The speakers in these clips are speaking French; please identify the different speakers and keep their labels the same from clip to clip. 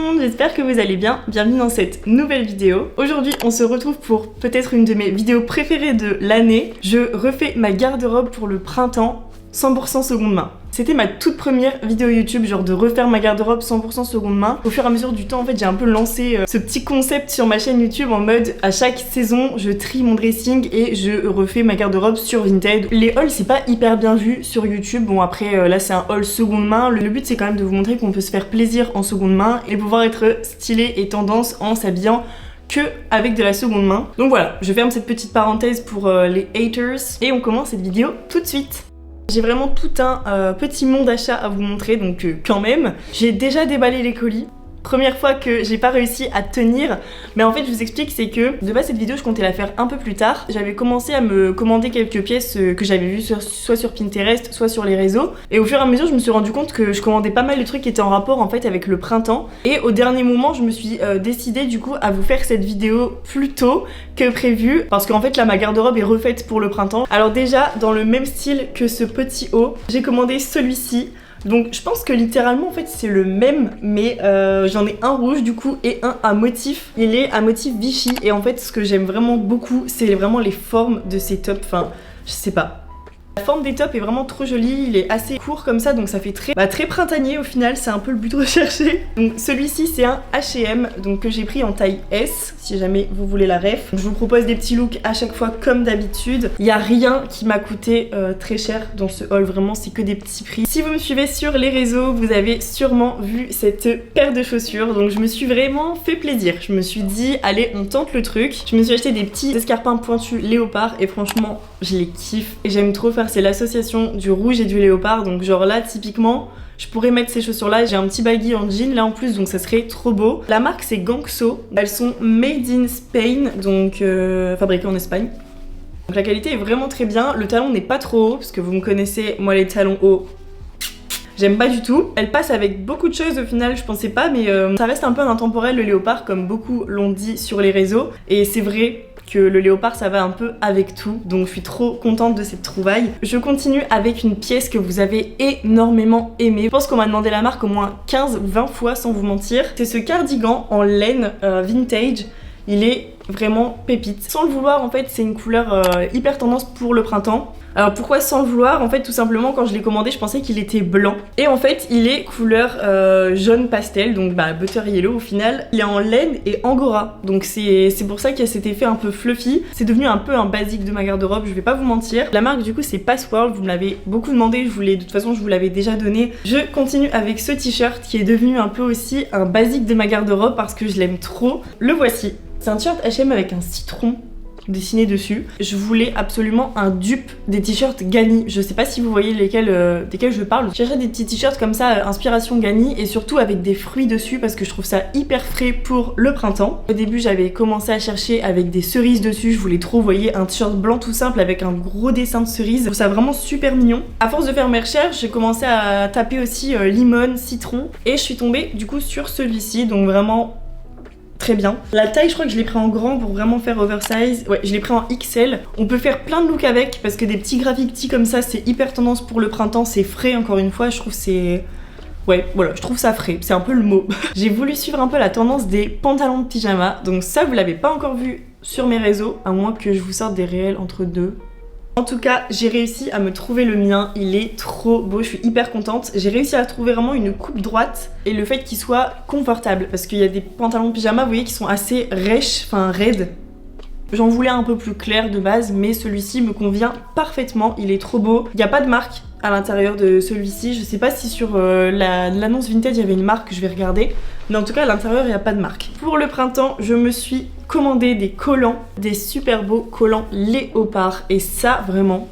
Speaker 1: monde, j'espère que vous allez bien. Bienvenue dans cette nouvelle vidéo. Aujourd'hui, on se retrouve pour peut-être une de mes vidéos préférées de l'année. Je refais ma garde-robe pour le printemps 100% seconde main. C'était ma toute première vidéo YouTube, genre de refaire ma garde-robe 100% seconde main. Au fur et à mesure du temps, en fait, j'ai un peu lancé ce petit concept sur ma chaîne YouTube en mode à chaque saison, je trie mon dressing et je refais ma garde-robe sur Vinted. Les hauls, c'est pas hyper bien vu sur YouTube. Bon, après, là, c'est un haul seconde main. Le but, c'est quand même de vous montrer qu'on peut se faire plaisir en seconde main et pouvoir être stylé et tendance en s'habillant que avec de la seconde main. Donc voilà, je ferme cette petite parenthèse pour les haters et on commence cette vidéo tout de suite. J'ai vraiment tout un petit monde d'achat à vous montrer, donc quand même. J'ai déjà déballé les colis. Première fois que j'ai pas réussi à tenir, mais en fait je vous explique, c'est que de base cette vidéo je comptais la faire un peu plus tard. J'avais commencé à me commander quelques pièces que j'avais vues soit sur Pinterest, soit sur les réseaux, et au fur et à mesure je me suis rendu compte que je commandais pas mal de trucs qui étaient en rapport en fait avec le printemps, et au dernier moment je me suis décidée du coup à vous faire cette vidéo plus tôt que prévu, parce qu'en fait là ma garde-robe est refaite pour le printemps. Alors déjà dans le même style que ce petit haut, j'ai commandé celui-ci. Donc je pense que littéralement en fait c'est le même, mais j'en ai un rouge du coup et un à motif. Il est à motif Vichy et en fait ce que j'aime vraiment beaucoup c'est vraiment les formes de ces tops, enfin je sais pas. La forme des tops est vraiment trop jolie, il est assez court comme ça donc ça fait très printanier au final, c'est un peu le but recherché. Donc celui-ci c'est un H&M donc que j'ai pris en taille S si jamais vous voulez la ref. Je vous propose des petits looks à chaque fois comme d'habitude. Il n'y a rien qui m'a coûté très cher dans ce haul, vraiment c'est que des petits prix. Si vous me suivez sur les réseaux, vous avez sûrement vu cette paire de chaussures donc je me suis vraiment fait plaisir. Je me suis dit allez on tente le truc. Je me suis acheté des petits escarpins pointus léopard et franchement je les kiffe et j'aime trop faire, c'est l'association du rouge et du léopard, donc genre là typiquement je pourrais mettre ces chaussures là, j'ai un petit baggy en jean là en plus donc ça serait trop beau. La marque c'est Gangso, elles sont made in Spain, donc fabriquées en Espagne. Donc la qualité est vraiment très bien, le talon n'est pas trop haut parce que vous me connaissez, moi les talons hauts j'aime pas du tout. Elle passe avec beaucoup de choses au final, je pensais pas, mais ça reste un peu un intemporel le léopard comme beaucoup l'ont dit sur les réseaux, et c'est vrai que le léopard ça va un peu avec tout, donc je suis trop contente de cette trouvaille. Je continue avec une pièce que vous avez énormément aimée. Je pense qu'on m'a demandé la marque au moins 15 ou 20 fois sans vous mentir. C'est ce cardigan en laine vintage, il est vraiment pépite. Sans le vouloir en fait c'est une couleur hyper tendance pour le printemps. Alors pourquoi sans le vouloir? En fait tout simplement quand je l'ai commandé je pensais qu'il était blanc et en fait il est couleur jaune pastel, donc butter yellow au final. Il est en laine et angora, donc c'est pour ça qu'il y a cet effet un peu fluffy. C'est devenu un peu un basique de ma garde-robe, je vais pas vous mentir. La marque du coup c'est Passworld, vous me l'avez beaucoup demandé, de toute façon je vous l'avais déjà donné. Je continue avec ce t-shirt qui est devenu un peu aussi un basique de ma garde-robe parce que je l'aime trop. Le voici, c'est un t-shirt H&M avec un citron dessiné dessus. Je voulais absolument un dupe des t-shirts Ganni. Je sais pas si vous voyez desquels je parle. Je cherchais des petits t-shirts comme ça, inspiration Ganni, et surtout avec des fruits dessus parce que je trouve ça hyper frais pour le printemps. Au début j'avais commencé à chercher avec des cerises dessus, je voulais trop, vous voyez, un t-shirt blanc tout simple avec un gros dessin de cerise. Je trouve ça vraiment super mignon. À force de faire mes recherches, j'ai commencé à taper aussi limone, citron, et je suis tombée du coup sur celui-ci, donc vraiment très bien. La taille je crois que je l'ai pris en grand pour vraiment faire oversize. Ouais, je l'ai pris en XL. On peut faire plein de looks avec parce que des petits graffitis comme ça c'est hyper tendance pour le printemps, c'est frais encore une fois, je trouve c'est... Ouais, voilà, je trouve ça frais, c'est un peu le mot. J'ai voulu suivre un peu la tendance des pantalons de pyjama, donc ça vous l'avez pas encore vu sur mes réseaux, à moins que je vous sorte des réels entre deux. En tout cas, j'ai réussi à me trouver le mien, il est trop beau, je suis hyper contente. J'ai réussi à trouver vraiment une coupe droite et le fait qu'il soit confortable parce qu'il y a des pantalons de pyjama, vous voyez, qui sont assez rêches, enfin raides. J'en voulais un peu plus clair de base, mais celui-ci me convient parfaitement, il est trop beau. Il n'y a pas de marque à l'intérieur de celui-ci, je sais pas si sur l'annonce Vinted il y avait une marque, je vais regarder. Mais en tout cas à l'intérieur il n'y a pas de marque. Pour le printemps, je me suis commandé des collants, des super beaux collants léopard. Et ça vraiment,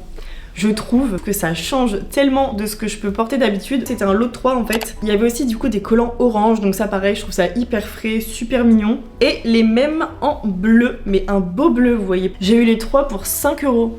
Speaker 1: je trouve que ça change tellement de ce que je peux porter d'habitude. C'était un lot de 3 en fait. Il y avait aussi du coup des collants orange, donc ça pareil, je trouve ça hyper frais, super mignon. Et les mêmes en bleu, mais un beau bleu vous voyez. J'ai eu les 3 pour 5 €.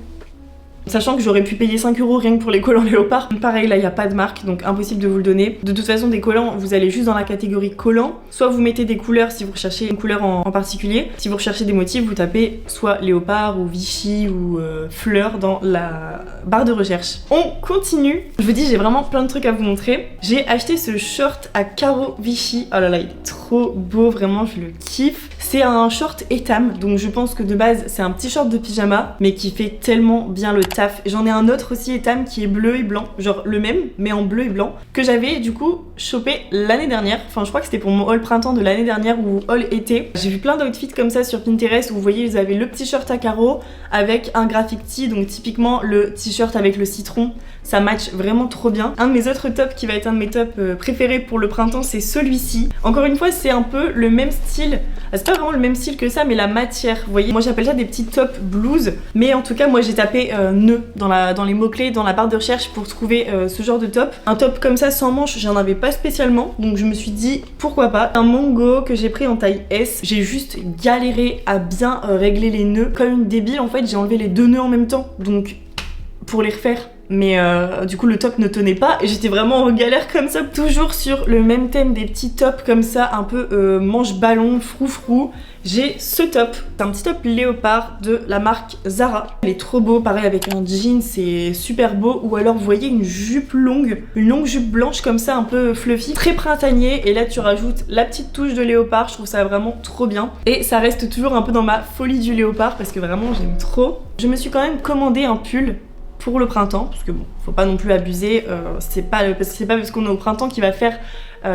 Speaker 1: Sachant que j'aurais pu payer 5 € rien que pour les collants léopard. Pareil, là, il n'y a pas de marque, donc impossible de vous le donner. De toute façon, des collants, vous allez juste dans la catégorie collants. Soit vous mettez des couleurs si vous recherchez une couleur en particulier. Si vous recherchez des motifs, vous tapez soit léopard ou Vichy ou fleur dans la barre de recherche. On continue. Je vous dis, j'ai vraiment plein de trucs à vous montrer. J'ai acheté ce short à carreaux Vichy. Oh là là, il est trop trop beau, vraiment je le kiffe. C'est un short Etam, donc je pense que de base c'est un petit short de pyjama, mais qui fait tellement bien le taf. J'en ai un autre aussi Etam qui est bleu et blanc, genre le même, mais en bleu et blanc, que j'avais du coup chopé l'année dernière. Enfin je crois que c'était pour mon haul printemps de l'année dernière ou haul été. J'ai vu plein d'outfits comme ça sur Pinterest où vous voyez ils avaient le petit shirt à carreaux avec un graphic tee, donc typiquement le t-shirt avec le citron. Ça match vraiment trop bien. Un de mes autres tops qui va être un de mes tops préférés pour le printemps, c'est celui-ci. Encore une fois, c'est un peu le même style. C'est pas vraiment le même style que ça, mais la matière. Vous voyez, moi j'appelle ça des petits tops blues. Mais en tout cas, moi j'ai tapé nœud dans les mots-clés, dans la barre de recherche pour trouver ce genre de top. Un top comme ça sans manches, j'en avais pas spécialement. Donc je me suis dit, pourquoi pas. Un Mongo que j'ai pris en taille S. J'ai juste galéré à bien régler les nœuds. Comme une débile, en fait, j'ai enlevé les deux nœuds en même temps. Donc, pour les refaire. Mais du coup le top ne tenait pas et j'étais vraiment en galère comme ça. Toujours sur le même thème des petits tops comme ça, un peu manche-ballon, froufrou. J'ai ce top, c'est un petit top léopard de la marque Zara. Il est trop beau, pareil avec un jean, c'est super beau. Ou alors vous voyez une jupe longue, une longue jupe blanche comme ça, un peu fluffy, très printanier. Et là tu rajoutes la petite touche de léopard, je trouve ça vraiment trop bien. Et ça reste toujours un peu dans ma folie du léopard parce que vraiment j'aime trop. Je me suis quand même commandé un pull pour le printemps, parce que bon, faut pas non plus abuser, c'est pas parce qu'on est au printemps qu'il va faire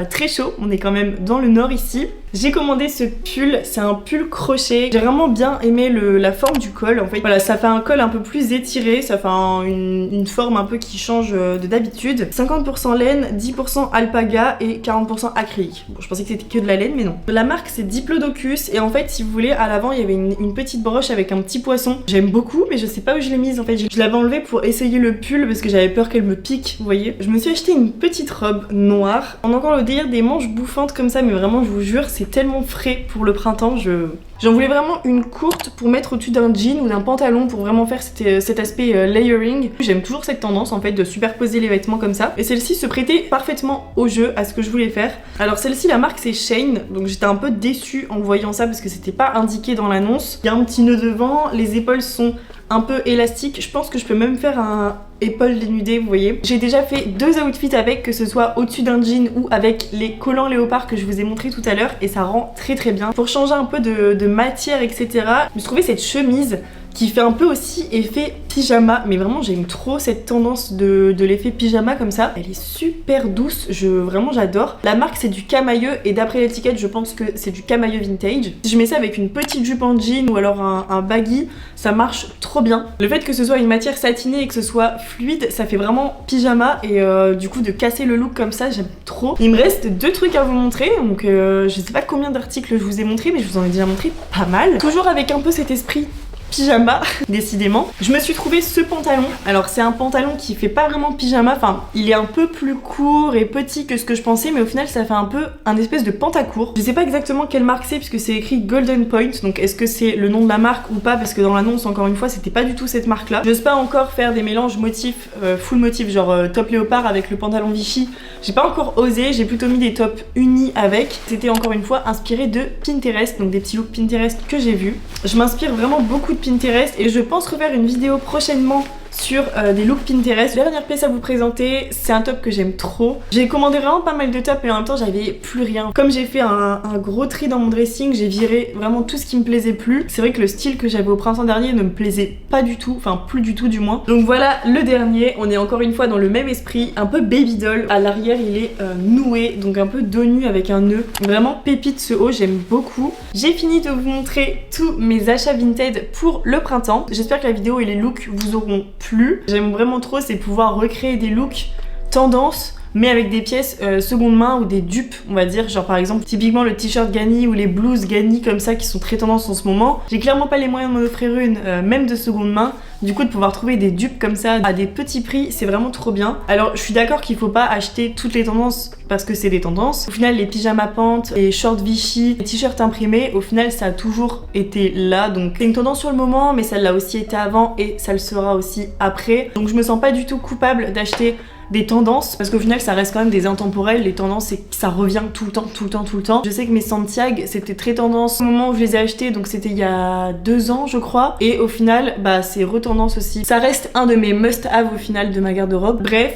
Speaker 1: très chaud, on est quand même dans le nord ici. J'ai commandé ce pull, c'est un pull crochet. J'ai vraiment bien aimé la forme du col en fait. Voilà, ça fait un col un peu plus étiré, ça fait une forme un peu qui change de d'habitude. 50% laine, 10% alpaga et 40% acrylique. Bon, je pensais que c'était que de la laine, mais non. La marque c'est Diplodocus et en fait, si vous voulez, à l'avant il y avait une petite broche avec un petit poisson. J'aime beaucoup, mais je sais pas où je l'ai mise en fait. Je l'avais enlevée pour essayer le pull parce que j'avais peur qu'elle me pique, vous voyez. Je me suis acheté une petite robe noire. On a encore le délire des manches bouffantes comme ça, mais vraiment, je vous jure, c'est tellement frais pour le printemps. J'en voulais vraiment une courte pour mettre au-dessus d'un jean ou d'un pantalon pour vraiment faire cet aspect layering. J'aime toujours cette tendance en fait de superposer les vêtements comme ça. Et celle-ci se prêtait parfaitement au jeu, à ce que je voulais faire. Alors celle-ci, la marque c'est Shane, donc j'étais un peu déçue en voyant ça parce que c'était pas indiqué dans l'annonce. Il y a un petit nœud devant, les épaules sont un peu élastiques. Je pense que je peux même faire un épaule dénudée, vous voyez. J'ai déjà fait 2 outfits avec, que ce soit au-dessus d'un jean ou avec les collants léopard que je vous ai montré tout à l'heure et ça rend très très bien. Pour changer un peu de matière, etc. Je me suis trouvé cette chemise qui fait un peu aussi effet pyjama, mais vraiment j'aime trop cette tendance de l'effet pyjama comme ça. Elle est super douce, vraiment j'adore. La marque c'est du camailleux et d'après l'étiquette je pense que c'est du camailleux vintage. Si je mets ça avec une petite jupe en jean ou alors un baggy, ça marche trop bien. Le fait que ce soit une matière satinée et que ce soit fluide, ça fait vraiment pyjama et du coup de casser le look comme ça, j'aime trop. Il me reste 2 trucs à vous montrer, donc je sais pas combien d'articles je vous ai montré, mais je vous en ai déjà montré pas mal. Toujours avec un peu cet esprit pyjama, décidément. Je me suis trouvé ce pantalon. Alors c'est un pantalon qui fait pas vraiment pyjama, enfin il est un peu plus court et petit que ce que je pensais, mais au final ça fait un peu un espèce de pantacourt. Je sais pas exactement quelle marque c'est puisque c'est écrit Golden Point, donc est-ce que c'est le nom de la marque ou pas, parce que dans l'annonce encore une fois c'était pas du tout cette marque là. J'ose pas encore faire des mélanges motifs, full motif, genre top léopard avec le pantalon Vichy. J'ai pas encore osé, j'ai plutôt mis des tops unis avec. C'était encore une fois inspiré de Pinterest, donc des petits looks Pinterest que j'ai vus. Je m'inspire vraiment beaucoup de Pinterest et je pense refaire une vidéo prochainement sur des looks Pinterest. Dernière pièce à vous présenter, c'est un top que j'aime trop. J'ai commandé vraiment pas mal de tops mais en même temps j'avais plus rien. Comme j'ai fait un gros tri dans mon dressing, j'ai viré vraiment tout ce qui me plaisait plus. C'est vrai que le style que j'avais au printemps dernier ne me plaisait pas du tout, enfin plus du tout du moins. Donc voilà le dernier, on est encore une fois dans le même esprit, un peu baby doll. À l'arrière il est noué, donc un peu dos nu avec un nœud. Vraiment pépite ce haut, j'aime beaucoup. J'ai fini de vous montrer tous mes achats Vinted pour le printemps. J'espère que la vidéo et les looks vous auront plu. J'aime vraiment trop, c'est pouvoir recréer des looks tendance mais avec des pièces seconde main ou des dupes on va dire, genre par exemple typiquement le t-shirt Ganni ou les blouses Ganni comme ça qui sont très tendance en ce moment. J'ai clairement pas les moyens de m'en offrir une même de seconde main, du coup de pouvoir trouver des dupes comme ça à des petits prix c'est vraiment trop bien. Alors je suis d'accord qu'il faut pas acheter toutes les tendances parce que c'est des tendances. Au final les pyjamas pants, les shorts Vichy, les t-shirts imprimés, au final ça a toujours été là, donc c'est une tendance sur le moment mais ça l'a aussi été avant et ça le sera aussi après. Donc je me sens pas du tout coupable d'acheter des tendances parce qu'au final ça reste quand même des intemporels. Les tendances c'est que ça revient tout le temps. Je sais que mes Santiago c'était très tendance au moment où je les ai achetés, donc c'était il y a 2 ans je crois, et au final bah c'est retendance aussi. Ça reste un de mes must-have au final de ma garde-robe. Bref,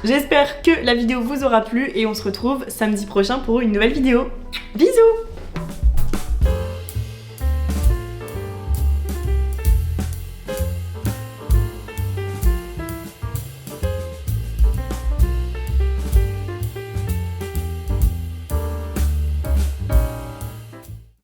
Speaker 1: J'espère que la vidéo vous aura plu et on se retrouve samedi prochain pour une nouvelle vidéo. Bisous!